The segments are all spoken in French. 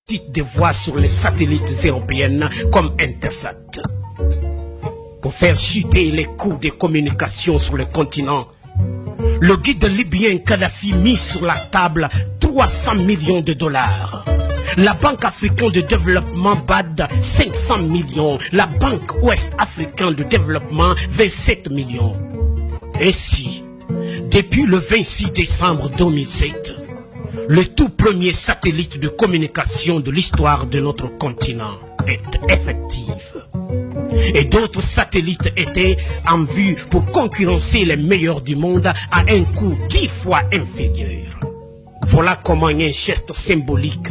des voix sur les satellites européennes comme Intersat. Pour faire chuter les coûts des communications sur le continent, le guide libyen Kadhafi mit sur la table 300 millions de dollars. La Banque africaine de développement BAD 500 millions. La Banque ouest-africaine de développement 27 millions. Et si, depuis le 26 décembre 2007, le tout premier satellite de communication de l'histoire de notre continent est effectif, et d'autres satellites étaient en vue pour concurrencer les meilleurs du monde à un coût 10 fois inférieur. Voilà comment un geste symbolique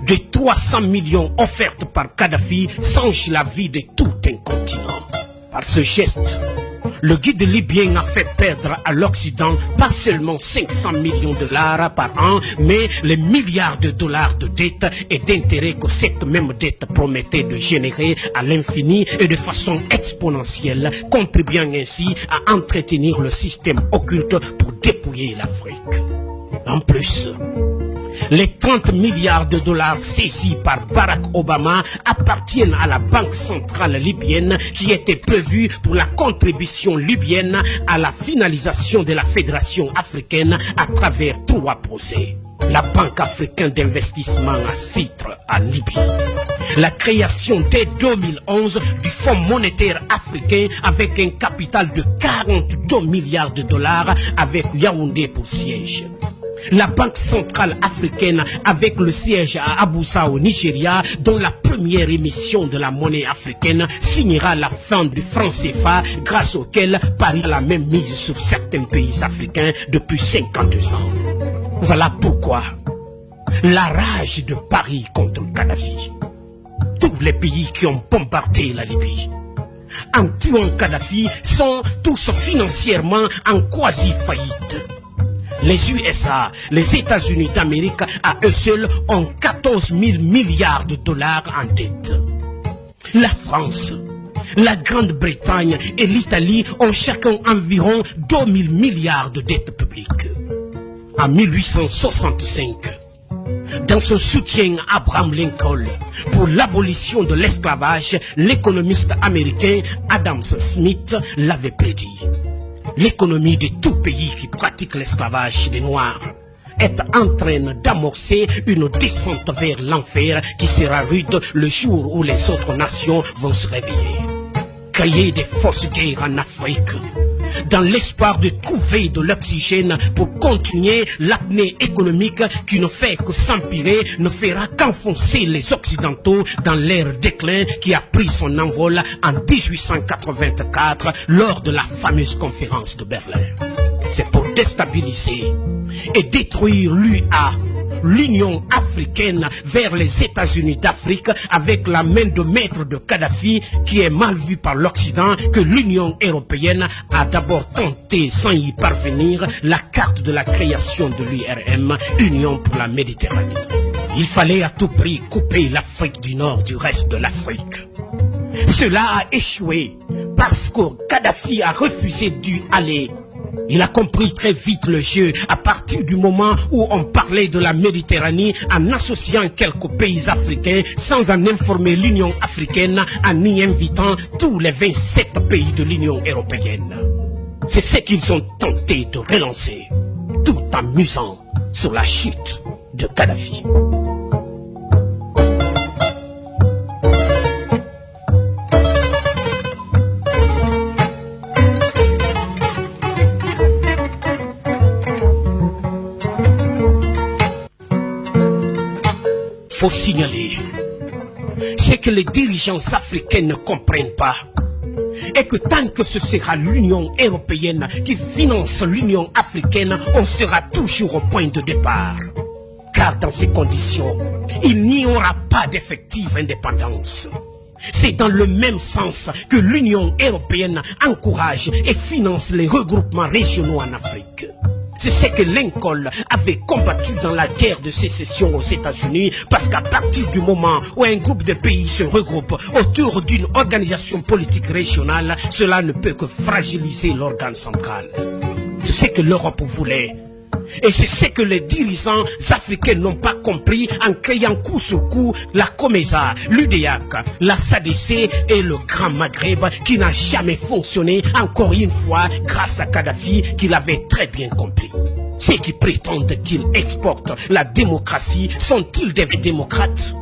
de 300 millions offertes par Kadhafi change la vie de tout un continent. Par ce geste, le guide libyen a fait perdre à l'Occident pas seulement 500 millions de dollars par an, mais les milliards de dollars de dettes et d'intérêts que cette même dette promettait de générer à l'infini et de façon exponentielle, contribuant ainsi à entretenir le système occulte pour dépouiller l'Afrique. En plus, les 30 milliards de dollars saisis par Barack Obama appartiennent à la Banque centrale libyenne qui était prévue pour la contribution libyenne à la finalisation de la Fédération africaine à travers 3 projets. La Banque africaine d'investissement à Citre, en Libye. La création dès 2011 du Fonds monétaire africain avec un capital de 42 milliards de dollars avec Yaoundé pour siège. La Banque centrale africaine avec le siège à Abuja au Nigeria, dont la première émission de la monnaie africaine signera la fin du franc CFA, grâce auquel Paris a la même mise sur certains pays africains depuis 52 ans. Voilà pourquoi la rage de Paris contre Kadhafi. Tous les pays qui ont bombardé la Libye en tuant Kadhafi sont tous financièrement en quasi-faillite. Les USA, les États-Unis d'Amérique, à eux seuls, ont 14 000 milliards de dollars en dette. La France, la Grande-Bretagne et l'Italie ont chacun environ 2 000 milliards de dettes publiques. En 1865, dans son soutien à Abraham Lincoln pour l'abolition de l'esclavage, l'économiste américain Adam Smith l'avait prédit. L'économie de tout pays qui pratique l'esclavage des Noirs est en train d'amorcer une descente vers l'enfer qui sera rude le jour où les autres nations vont se réveiller. Créer des fausses guerres en Afrique, dans l'espoir de trouver de l'oxygène pour continuer l'apnée économique qui ne fait que s'empirer, ne fera qu'enfoncer les Occidentaux dans leur déclin qui a pris son envol en 1884 lors de la fameuse conférence de Berlin. C'est pour déstabiliser et détruire l'UA, l'Union africaine, vers les États-Unis d'Afrique avec la main de maître de Kadhafi qui est mal vue par l'Occident que l'Union européenne a d'abord tenté sans y parvenir la carte de la création de l'URM, Union pour la Méditerranée. Il fallait à tout prix couper l'Afrique du Nord du reste de l'Afrique. Cela a échoué parce que Kadhafi a refusé d'y aller. Il a compris très vite le jeu à partir du moment où on parlait de la Méditerranée en associant quelques pays africains sans en informer l'Union africaine en y invitant tous les 27 pays de l'Union européenne. C'est ce qu'ils ont tenté de relancer, tout en musant sur la chute de Kadhafi. Faut signaler ce que les dirigeants africains ne comprennent pas et que tant que ce sera l'Union européenne qui finance l'Union africaine, on sera toujours au point de départ. Car dans ces conditions, il n'y aura pas d'effective indépendance. C'est dans le même sens que l'Union européenne encourage et finance les regroupements régionaux en Afrique. C'est ce que Lincoln avait combattu dans la guerre de sécession aux États-Unis, parce qu'à partir du moment où un groupe de pays se regroupe autour d'une organisation politique régionale, cela ne peut que fragiliser l'organe central. C'est ce que l'Europe voulait, Et c'est ce que les dirigeants africains n'ont pas compris en créant coup sur coup la COMESA, l'UDEAC, la SADC et le Grand Maghreb qui n'a jamais fonctionné, encore une fois, grâce à Kadhafi qui l'avait très bien compris. Ceux qui prétendent qu'ils exportent la démocratie sont-ils des démocrates?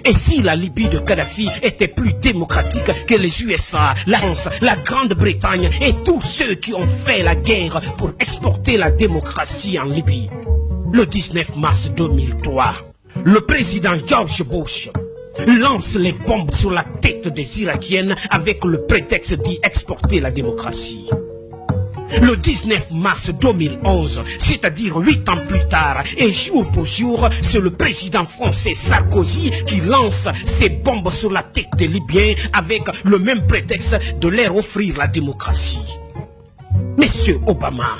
Et si la Libye de Kadhafi était plus démocratique que les USA, la France, la Grande-Bretagne et tous ceux qui ont fait la guerre pour exporter la démocratie en Libye? Le 19 mars 2003, le président George Bush lance les bombes sur la tête des Irakiennes avec le prétexte d'y exporter la démocratie. Le 19 mars 2011, c'est-à-dire 8 ans plus tard, et jour pour jour, c'est le président français Sarkozy qui lance ses bombes sur la tête des Libyens avec le même prétexte de leur offrir la démocratie. Monsieur Obama,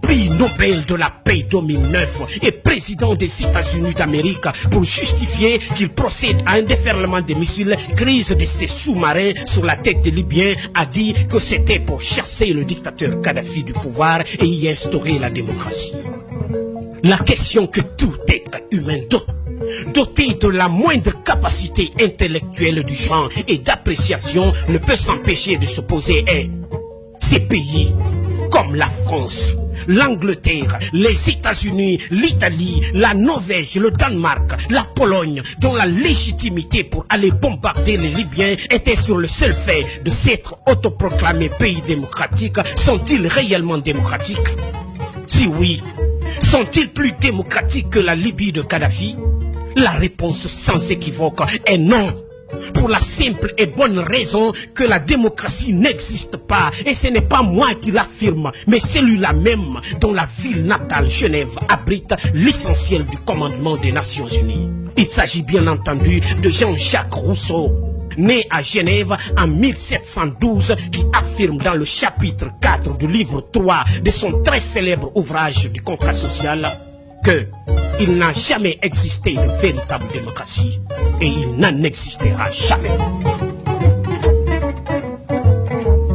prix Nobel de la paix 2009 et président des États-Unis d'Amérique pour justifier qu'il procède à un déferlement de missiles, crise de ses sous-marins sur la tête des Libyens, a dit que c'était pour chasser le dictateur Kadhafi du pouvoir et y instaurer la démocratie. La question que tout être humain doté de la moindre capacité intellectuelle du genre et d'appréciation ne peut s'empêcher de se poser est: ces pays comme la France, l'Angleterre, les États-Unis, l'Italie, la Norvège, le Danemark, la Pologne, dont la légitimité pour aller bombarder les Libyens était sur le seul fait de s'être autoproclamés pays démocratiques, sont-ils réellement démocratiques? Si oui, sont-ils plus démocratiques que la Libye de Kadhafi? La réponse sans équivoque est non. Pour la simple et bonne raison que la démocratie n'existe pas. Et ce n'est pas moi qui l'affirme, mais celui-là même dont la ville natale Genève abrite l'essentiel du commandement des Nations Unies. Il s'agit bien entendu de Jean-Jacques Rousseau, né à Genève en 1712, qui affirme dans le chapitre 4 du livre 3 de son très célèbre ouvrage du contrat social que il n'a jamais existé de véritable démocratie et il n'en existera jamais.